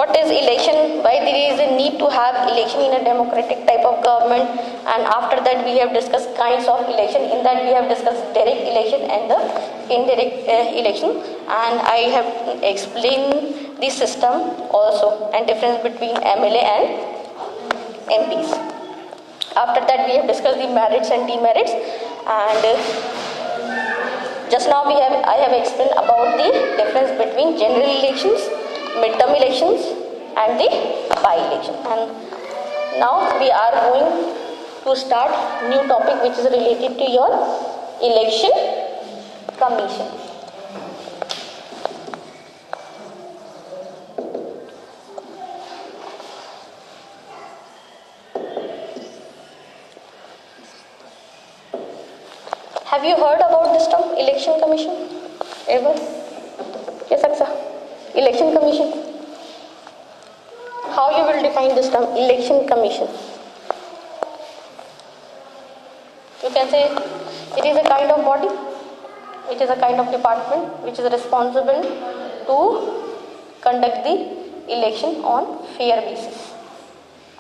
what is election, why there is a need to have election in a democratic type of government, and after that we have discussed kinds of election. In that we have discussed direct election and the indirect election, and I have explained the system also and difference between MLA and MPs. After that we have discussed the merits and demerits, and just now I have explained about the difference between general elections, midterm elections and the by-election. And now we are going to start new topic which is related to your election commission. Have you heard about this term, election commission? Ever? Yes, sir. Election commission. How you will define this term, election commission? You can say it is a kind of body, it is a kind of department which is responsible to conduct the election on fair basis.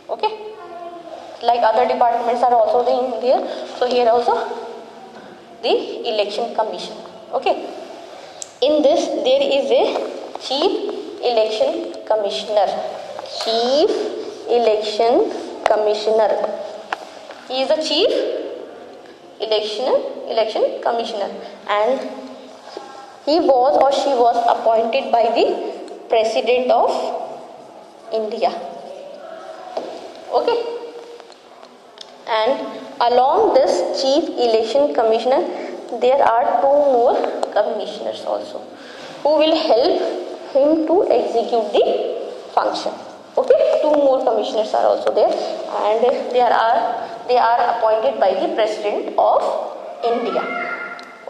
Okay? Like other departments are also there, so here also the election commission. Okay? In this there is a chief election commissioner. Chief election commissioner. He is the chief election commissioner, and he was or she was appointed by the President of India. Okay? And along this chief election commissioner, there are two more commissioners also who will help him to execute the function. Okay, two more commissioners are also there, and they are appointed by the President of India.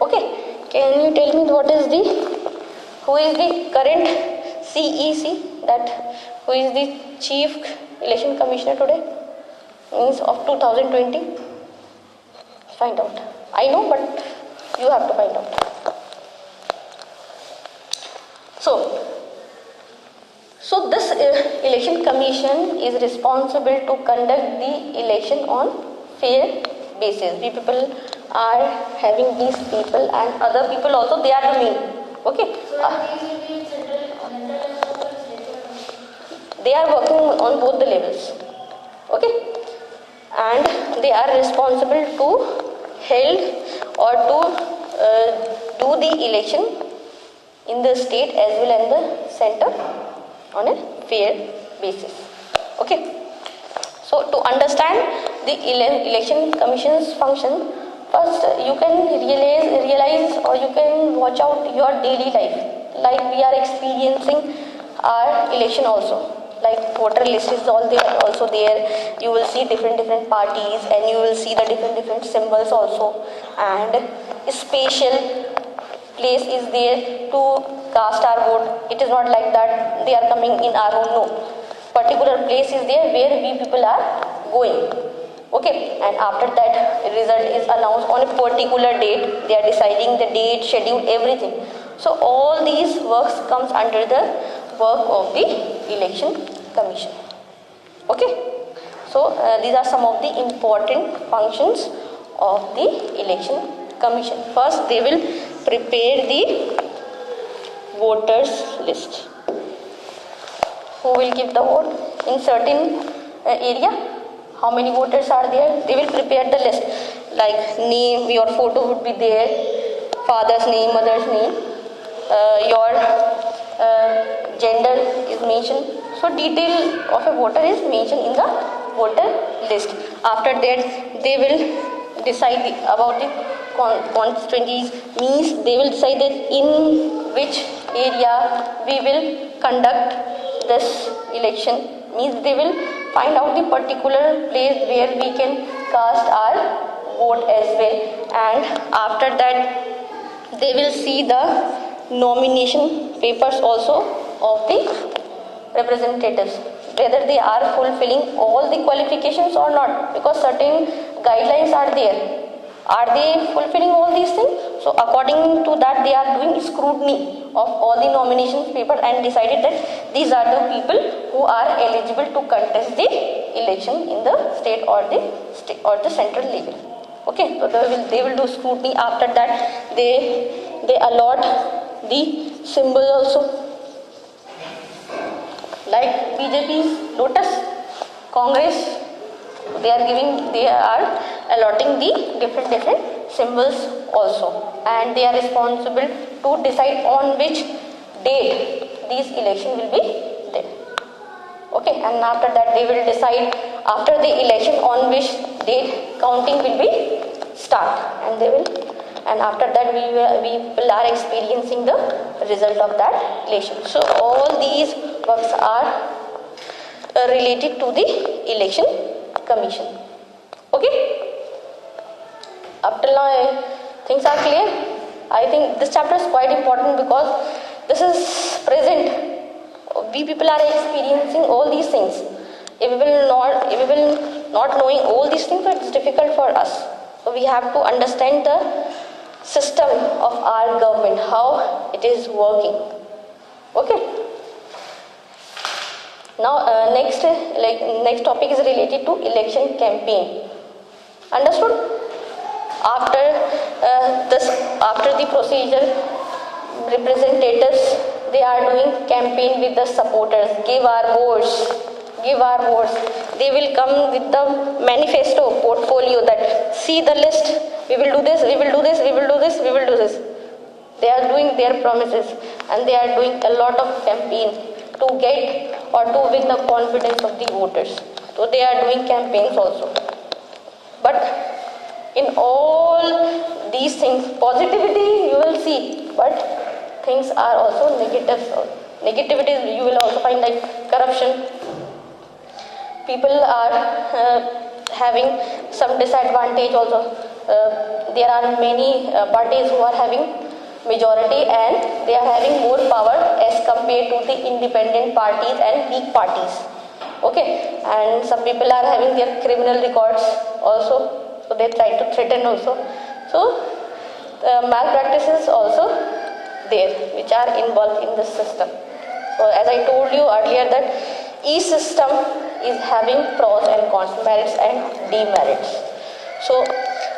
Okay, can you tell me who is the current CEC, that who is the Chief Election Commissioner today, means of 2020? Find out. I know, but you have to find out. So this election commission is responsible to conduct the election on fair basis. We people are having these people, and other people also, they are the main. Okay. They are working on both the levels. Okay. And they are responsible to held or to do the election in the state as well as the center on a fair basis. Okay. So to understand the election commission's function, first you can realize or you can watch out your daily life. Like we are experiencing our election also. Like voter list is also there. You will see different parties, and you will see the different symbols also. And a special place is there to cast our vote. It is not like that they are coming in our own. No. Particular place is there where we people are going. Okay. And after that, result is announced on a particular date. They are deciding the date, schedule, everything. So all these works comes under the work of the election commission. Okay. So these are some of the important functions of the election commission. First, they will prepare the voters list. Who will give the vote in certain area? How many voters are there? They will prepare the list. Like name, your photo would be there, father's name, mother's name, your gender is mentioned. So detail of a voter is mentioned in the voter list. After that, they will decide about the constituencies, means they will decide that in which area we will conduct this election, means they will find out the particular place where we can cast our vote as well. And after that, they will see the nomination papers also of the representatives, whether they are fulfilling all the qualifications or not, because certain guidelines are there. Are they fulfilling all these things? So according to that, they are doing scrutiny of all the nomination papers and decided that These are the people who are eligible to contest the election in the state or the central level. Okay, so they will do scrutiny. After that, they allot the symbol also, like BJP Lotus, Congress. They are allotting the different symbols also, and they are responsible to decide on which date these election will be there. Okay, and after that they will decide after the election on which date counting will be start, and after that we people are experiencing the result of that election. So all these works are related to the election commission. Okay, up till now things are clear. I think this chapter is quite important because this is present. We people are experiencing all these things. If we will not knowing all these things, it's difficult for us. So we have to understand the system of our government, how it is working. Okay. Now next topic is related to election campaign. Understood? After the procedure, representatives, they are doing campaign with the supporters. Give our votes. They will come with the manifesto portfolio that see the list. We will do this. They are doing their promises, and they are doing a lot of campaign to get or to win the confidence of the voters. So they are doing campaigns also. But in all these things, positivity you will see, but things are also negative. Negativities you will also find, like corruption. People are having some disadvantage also. There are many parties who are having majority and they are having more power as compared to the independent parties and weak parties. Okay, and some people are having their criminal records also, so they try to threaten also. So malpractices also there which are involved in this system. So as I told you earlier that each system is having pros and cons, merits and demerits. So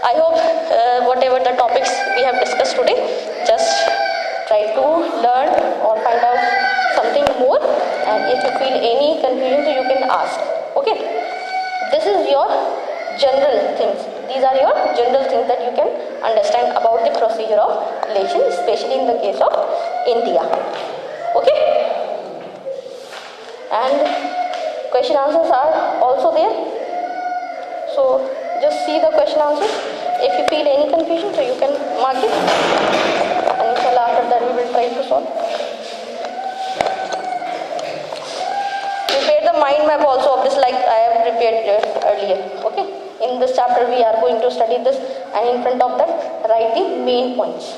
I hope whatever the topics we have discussed today, just try to learn or find out something more, and if you feel any confusion, so you can ask. Okay, this is your general things. These are your general things that you can understand about the procedure of election, especially in the case of India. Okay, and question answers are also there. So just see the question answers. If you feel any confusion, so you can mark it, and inshallah after that we will try to solve. Prepare the mind map also of this, like I have prepared earlier. Okay, in this chapter we are going to study this, and in front of that write the main points.